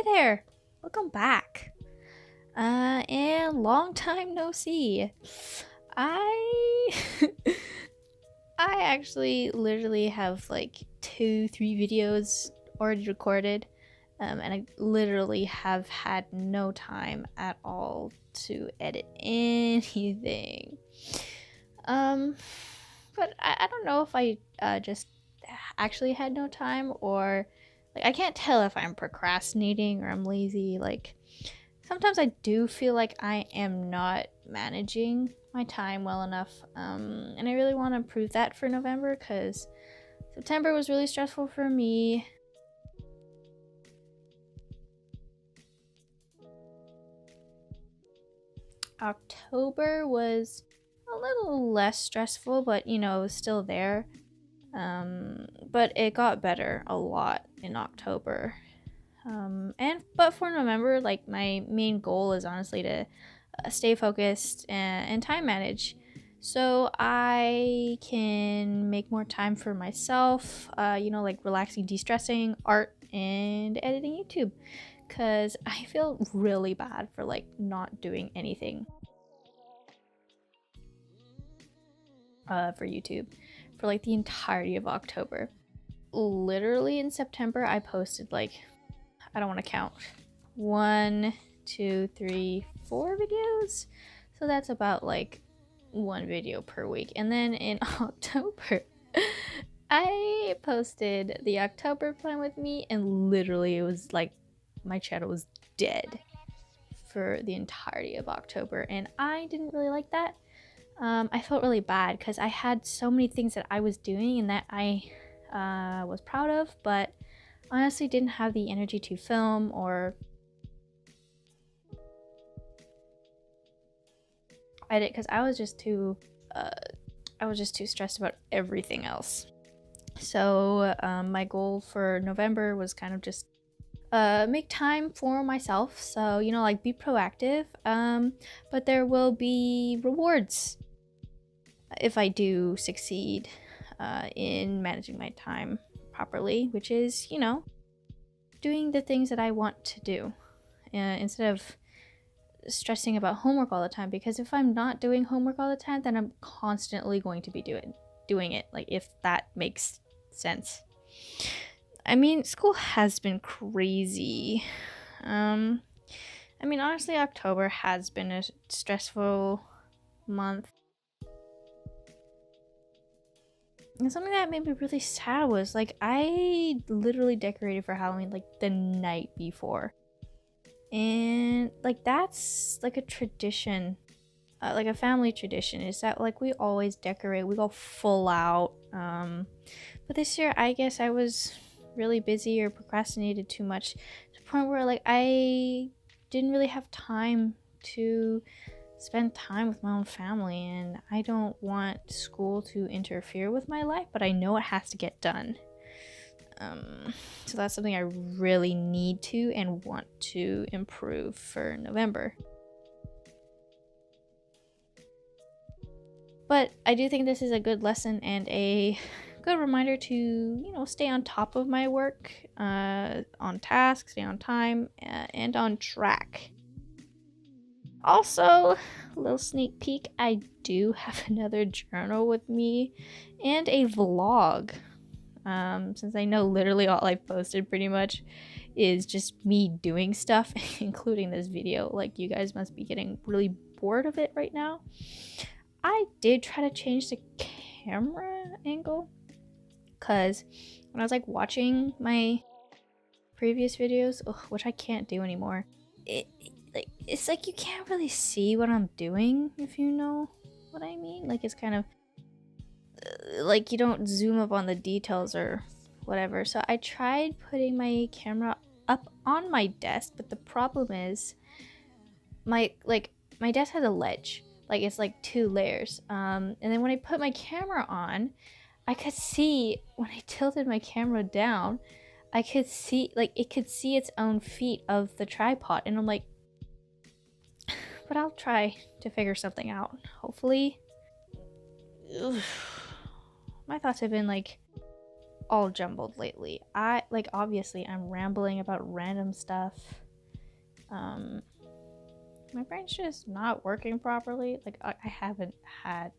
Hey there, welcome back. And long time no see. I I actually literally have like 2-3 videos already recorded. And I literally have had no time at all to edit anything. Um, but I don't know if I just actually had no time, or like I can't tell if I'm procrastinating or I'm lazy. Like sometimes I do feel like I am not managing my time well enough, and I really want to improve that for November because September was really stressful for me. October was a little less stressful, but you know, it was still there. But it got better a lot in October. But for November, like my main goal is honestly to stay focused and time manage, so I can make more time for myself. Like relaxing, de-stressing, art, and editing YouTube. Cause I feel really bad for like not doing anything for YouTube for like the entirety of October. Literally in September, I posted like, I don't want to count, 1, 2, 3, 4 videos. So that's about like one video per week. And then in October, I posted the October plan with me, and literally it was like my channel was dead for the entirety of October, and I didn't really like that. I felt really bad because I had so many things that I was doing and that I was proud of, but honestly didn't have the energy to film or edit because I was just too stressed about everything else. So my goal for November was kind of just make time for myself. So like be proactive. But there will be rewards if I do succeed in managing my time properly, which is doing the things that I want to do instead of stressing about homework all the time. Because if I'm not doing homework all the time, then I'm constantly going to be doing it, like if that makes sense. I mean, school has been crazy. Honestly, October has been a stressful month. And something that made me really sad was like I literally decorated for Halloween like the night before. And like that's like a tradition, like a family tradition, is that like we always decorate, we go full out. But this year I guess I was really busy or procrastinated too much to the point where like I didn't really have time to spend time with my own family, and I don't want school to interfere with my life, but I know it has to get done. So that's something I really need to and want to improve for November. But I do think this is a good lesson and a good reminder to, stay on top of my work, on task, stay on time, and on track. Also, a little sneak peek, I do have another journal with me and a vlog. Since I know literally all I've posted pretty much is just me doing stuff, including this video. Like, you guys must be getting really bored of it right now. I did try to change the camera angle because when I was like watching my previous videos, which I can't do anymore, it's like you can't really see what I'm doing, if you know what I mean. Like it's kind of like you don't zoom up on the details or whatever. So I tried putting my camera up on my desk, but the problem is my desk has a ledge. Like it's like 2 layers. And then when I put my camera on, I could see when I tilted my camera down, I could see like it could see its own feet of the tripod, and I'm like, but I'll try to figure something out. Hopefully. Ugh. My thoughts have been like all jumbled lately. Obviously I'm rambling about random stuff. My brain's just not working properly. Like, I haven't had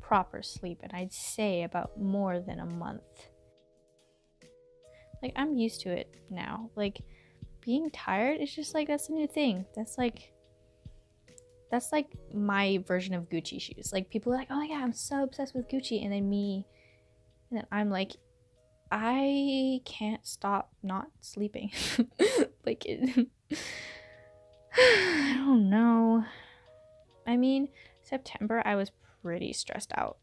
proper sleep, and I'd say about more than a month. Like, I'm used to it now. Like, being tired is just like, that's a new thing. That's like my version of Gucci shoes. Like, people are like, oh yeah, I'm so obsessed with Gucci, and then I'm like, I can't stop not sleeping. Like, I don't know. I mean, September I was pretty stressed out.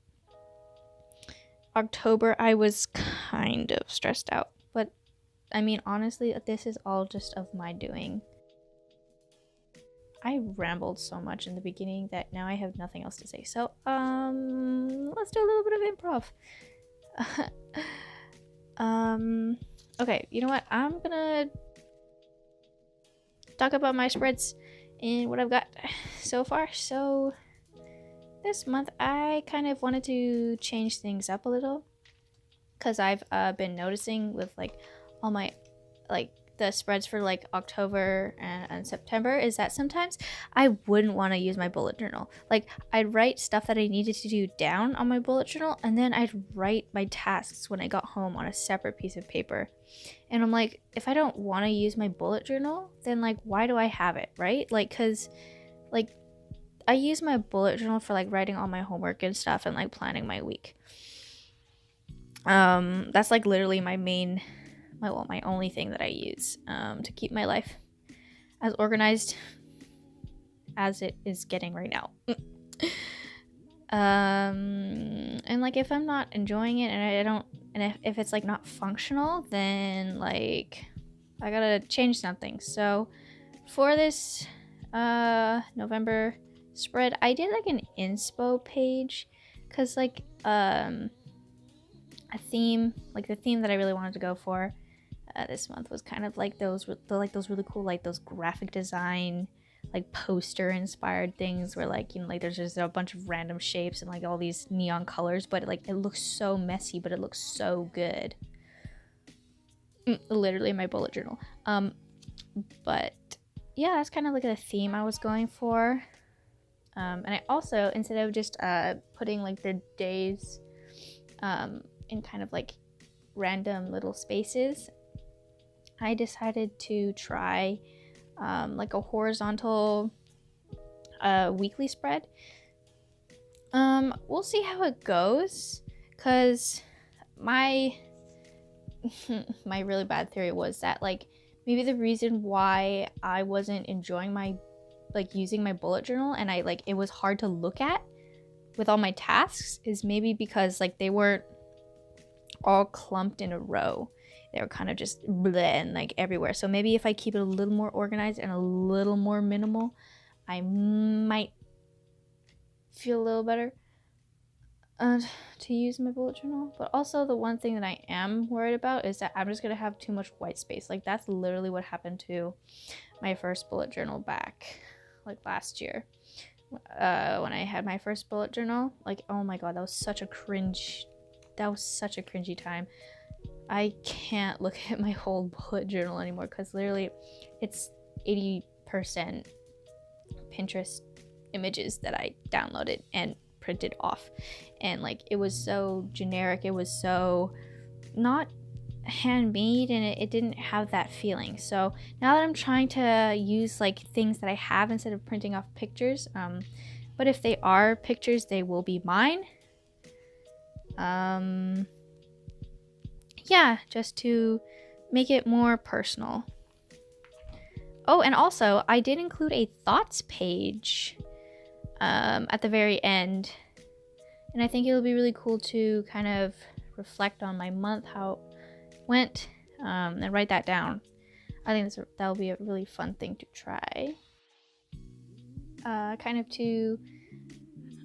October I was kind of stressed out. But I mean, honestly, this is all just of my doing. I rambled so much in the beginning that now I have nothing else to say. So, let's do a little bit of improv. Okay, you know what? I'm gonna talk about my spreads and what I've got so far. So, this month I kind of wanted to change things up a little because I've been noticing with like all my like the spreads for like October and September is that sometimes I wouldn't want to use my bullet journal. Like, I'd write stuff that I needed to do down on my bullet journal, and then I'd write my tasks when I got home on a separate piece of paper. And I'm like, if I don't want to use my bullet journal, then like, why do I have it, right? Like, because like I use my bullet journal for like writing all my homework and stuff and like planning my week. That's like literally my only thing that I use to keep my life as organized as it is getting right now. And like, if I'm not enjoying it and I don't, and if it's like not functional, then like I gotta change something. So for this November spread, I did like an inspo page because like a theme, like the theme that I really wanted to go for this month was kind of like those really cool, like those graphic design, like poster inspired things where like, you know, like there's just a bunch of random shapes and like all these neon colors, but it looks so messy, but it looks so good. Literally my bullet journal. But yeah, that's kind of like the theme I was going for. And I also, instead of just putting like the days in kind of like random little spaces, I decided to try like a horizontal weekly spread. We'll see how it goes, because my my really bad theory was that like maybe the reason why I wasn't enjoying my like using my bullet journal and I like it was hard to look at with all my tasks is maybe because like they weren't all clumped in a row. They were kind of just bleh and like everywhere. So maybe if I keep it a little more organized and a little more minimal, I might feel a little better to use my bullet journal. But also the one thing that I am worried about is that I'm just gonna have too much white space. Like, that's literally what happened to my first bullet journal back like last year when I had my first bullet journal. Like, oh my god, that was such a cringy time. I can't look at my whole bullet journal anymore because literally it's 80% Pinterest images that I downloaded and printed off, and like it was so generic, it was so not handmade, and it didn't have that feeling. So now that I'm trying to use like things that I have instead of printing off pictures, but if they are pictures, they will be mine. Yeah, just to make it more personal. Oh, and also I did include a thoughts page at the very end, and I think it'll be really cool to kind of reflect on my month, how it went, and write that down. I think that'll be a really fun thing to try. Kind of to,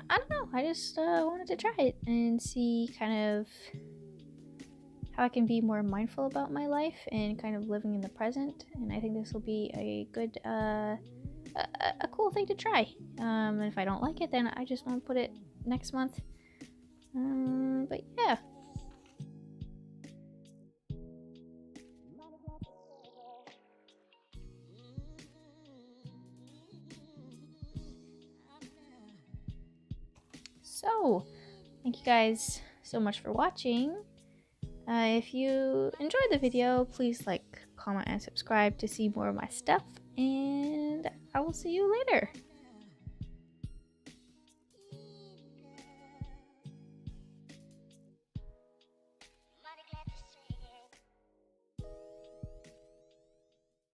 I don't know, I just wanted to try it and see kind of how I can be more mindful about my life and kind of living in the present. And I think this will be a good, a cool thing to try. And if I don't like it, then I just won't put it next month. But yeah. So, thank you guys so much for watching. If you enjoyed the video, please like, comment, and subscribe to see more of my stuff, and I will see you later.